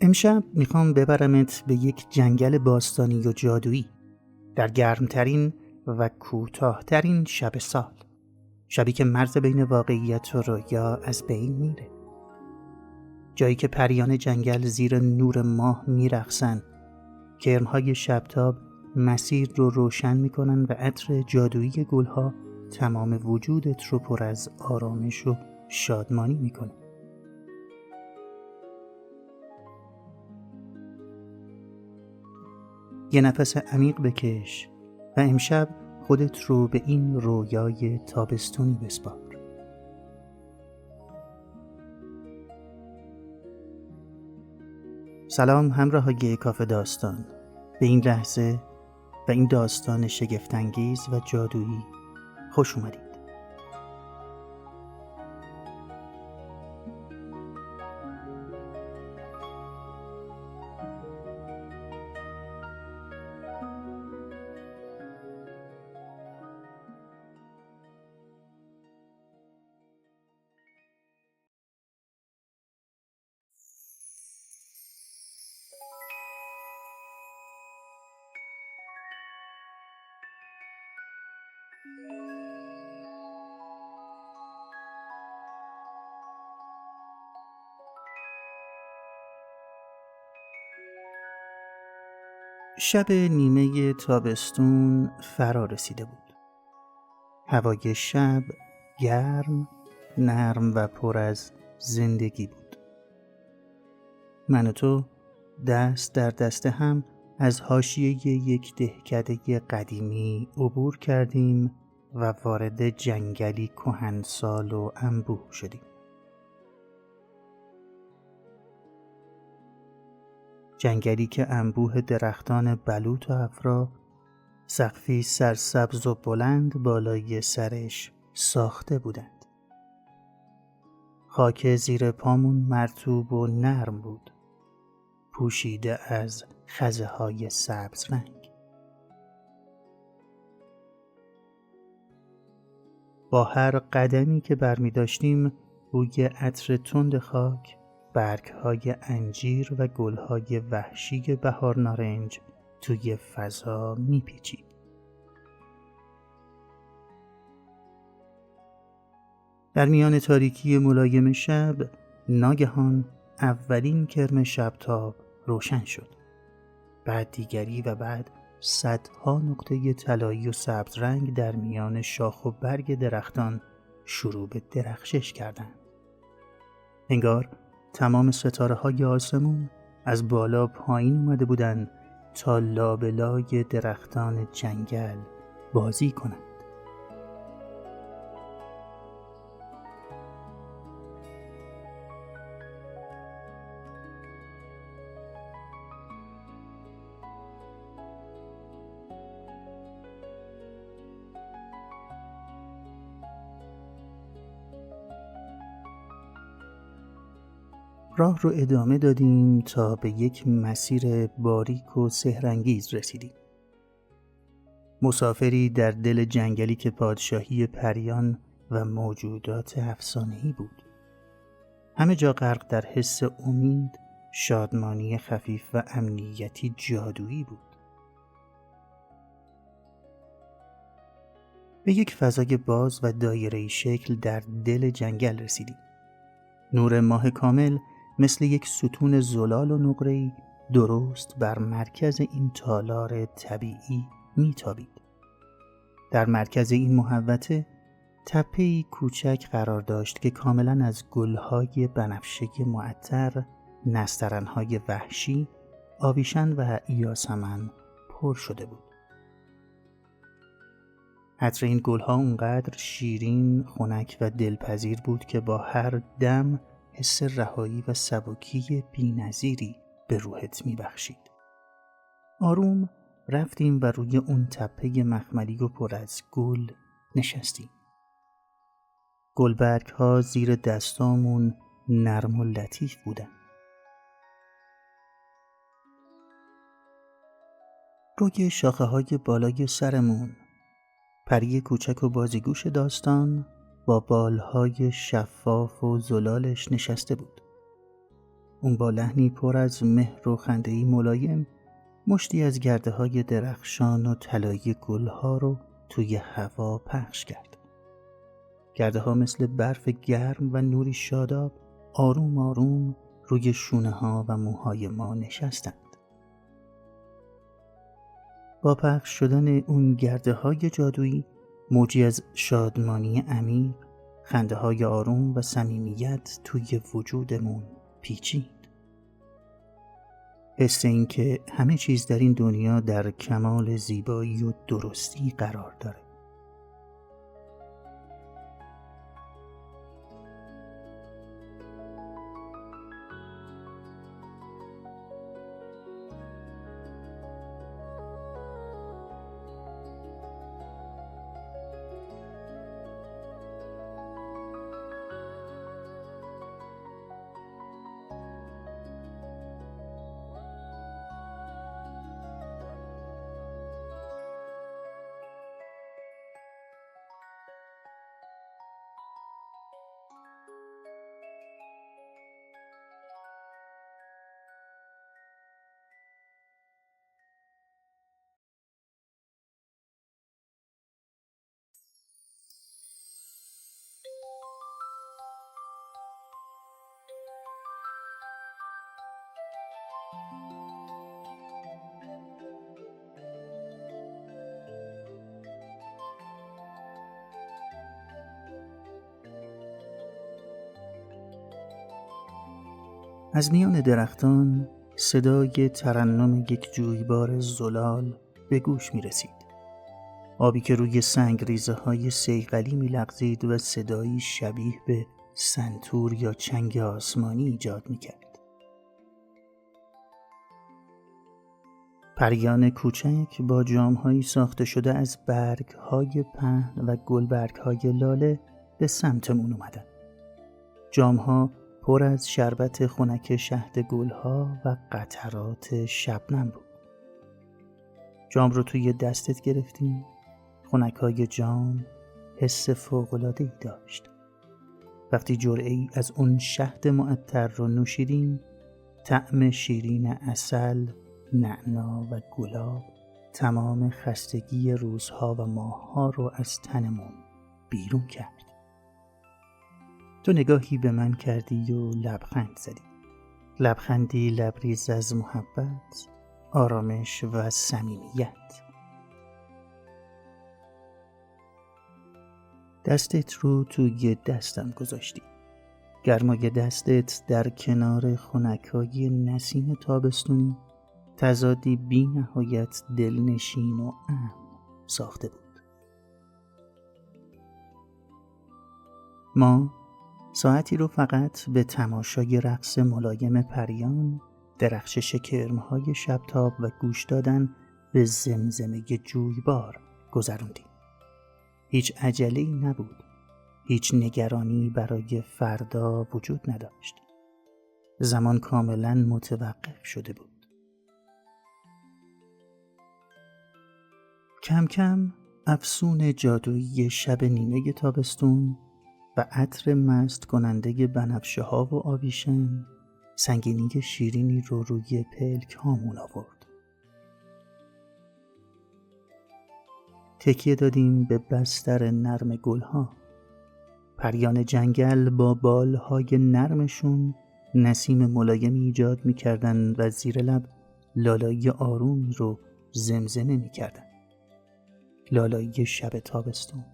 امشب میخوام ببرمت به یک جنگل باستانی و جادویی در گرمترین و کوتاهترین شب سال. شبی که مرز بین واقعیت و رویا از بین میره. جایی که پریان جنگل زیر نور ماه میرقصن، کرمهای شبتاب مسیر رو روشن میکنن و عطر جادویی گلها تمام وجودت رو پر از آرامش و شادمانی میکنه. یه نفس عمیق بکش و امشب خودت رو به این رویای تابستونی بسپار. سلام همراهای کافه داستان. به این لحظه و این داستان شگفت‌انگیز و جادویی خوش اومدید. شب نیمه تابستون فرا رسیده بود. هوای شب گرم، نرم و پر از زندگی بود. من و تو دست در دست هم از حاشیه یک دهکده قدیمی عبور کردیم و وارد جنگلی کهنسال و انبوه شدیم. جنگلی که انبوه درختان بلوط و افرا، سقفی سرسبز و بلند بالای سرش ساخته بودند. خاک زیر پامون مرطوب و نرم بود، پوشیده از خزه‌های سبز رنگ. با هر قدمی که برمی داشتیم بوی عطر تند خاک، برگ‌های انجیر و گل‌های وحشی بهار نارنج توی فضا می‌پیچید. در میان تاریکی ملایم شب ناگهان اولین کرم شبتاب روشن شد. بعد دیگری و بعد صدها نقطه طلایی و سبز رنگ در میان شاخ و برگ درختان شروع به درخشش کردند. انگار تمام ستاره‌های آسمون از بالا پایین اومده بودن تا لابلای درختان جنگل بازی کنند. راه رو ادامه دادیم تا به یک مسیر باریک و سحرانگیز رسیدیم. مسافری در دل جنگلی که پادشاهی پریان و موجودات افسانه‌ای بود. همه جا غرق در حس امید، شادمانی خفیف و امنیتی جادویی بود. به یک فضای باز و دایره‌ای شکل در دل جنگل رسیدیم. نور ماه کامل مثل یک ستون زلال و نقره‌ای درست بر مرکز این تالار طبیعی میتابید. در مرکز این محوطه تپه‌ای کوچک قرار داشت که کاملاً از گل‌های بنفشه معطر، نسترن‌های وحشی، آویشن و یاسمن پر شده بود. عطر این گل‌ها اونقدر شیرین، خنک و دلپذیر بود که با هر دم حس رهایی و سبکی بی‌نظیری به روحت می‌بخشید. آروم رفتیم و روی اون تپه مخملی و پر از گل نشستیم. گلبرگ‌ها زیر دستامون نرم و لطیف بودن. روی شاخه‌های بالای سرمون پری کوچک و بازیگوش داستان با بالهای شفاف و زلالش نشسته بود. اون با لحنی پر از مهر و خنده‌ای ملایم مشتی از گرده‌های درخشان و طلایی گل‌ها رو توی هوا پخش کرد. گرده‌ها مثل برف گرم و نوری شاداب آروم آروم روی شونه‌ها و موهای ما نشستند. با پخش شدن اون گرده‌های جادویی موجی از شادمانی عمیق، خنده‌های آروم و صمیمیت توی وجودمون پیچید. حس این که همه چیز در این دنیا در کمال زیبایی و درستی قرار داره. از میان درختان صدای ترنم یک جویبار زلال به گوش می رسید. آبی که روی سنگریزه های صیقلی می لغزید و صدایی شبیه به سنتور یا چنگ آسمانی ایجاد می کرد. پریان کوچک با جامهایی ساخته شده از برگ‌های پهن و گلبرگ‌های لاله به سمتمون اومدن. جامها پر از شربت خنک شهد گلها و قطرات شبنم بود. جام رو توی دستت گرفتیم. خنکای جام حس فوق‌العاده‌ای داشت. وقتی جرعه‌ای از اون شهد معطر رو نوشیدیم، طعم شیرین عسل، نعنا و گلاب تمام خستگی روزها و ماه‌ها رو از تنمون بیرون کرد. تو نگاهی به من کردی و لبخند زدی. لبخندی لبریز از محبت، آرامش و صمیمیت. دستت رو توی دستم گذاشتی. گرمای دستت در کنار خنکای نسیم تابستونی تضادی بی نهایت دلنشین و امن ساخته بود. ما ساعتی رو فقط به تماشای رقص ملایم پریان، درخشش کرمهای شبتاب و گوش دادن به زمزمه جویبار گذروندیم. هیچ عجله‌ای نبود. هیچ نگرانی برای فردا وجود نداشت. زمان کاملا متوقف شده بود. کم کم افسون جادویی شب نیمه تابستون و عطر مست کننده بنفشه ها و آویشن سنگینی شیرینی رو روی پلک هامون آورد. تکیه دادیم به بستر نرم گلها. پریان جنگل با بالهای نرمشون نسیم ملایمی ایجاد می‌کردن و زیر لب لالایی آرومی رو زمزمه می‌کردن. لالایی شب تابستون.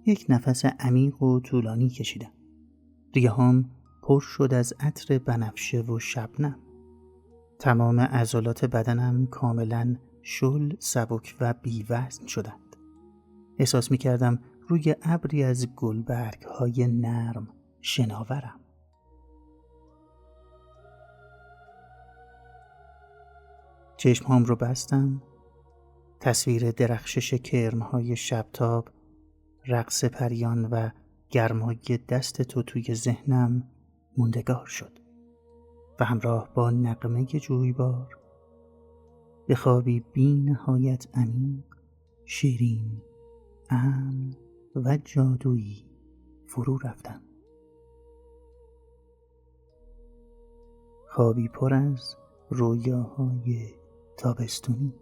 یک نفس عمیق و طولانی کشیدم. ریه‌هام پر شد از عطر بنفشه و شبنم. تمام عضلات بدنم کاملا شل، سبک و بی‌وزن شدند. احساس می‌کردم روی ابری از گلبرگ‌های نرم شناورم. چشم‌هام رو بستم. تصویر درخشش کرم‌های شبتاب، رقص پریان و گرمای دست تو توی ذهنم موندگار شد و همراه با نغمه جویبار به خوابی بی نهایت عمیق، شیرین، امن و جادویی فرو رفتم. خوابی پر از رویاهای تابستونی.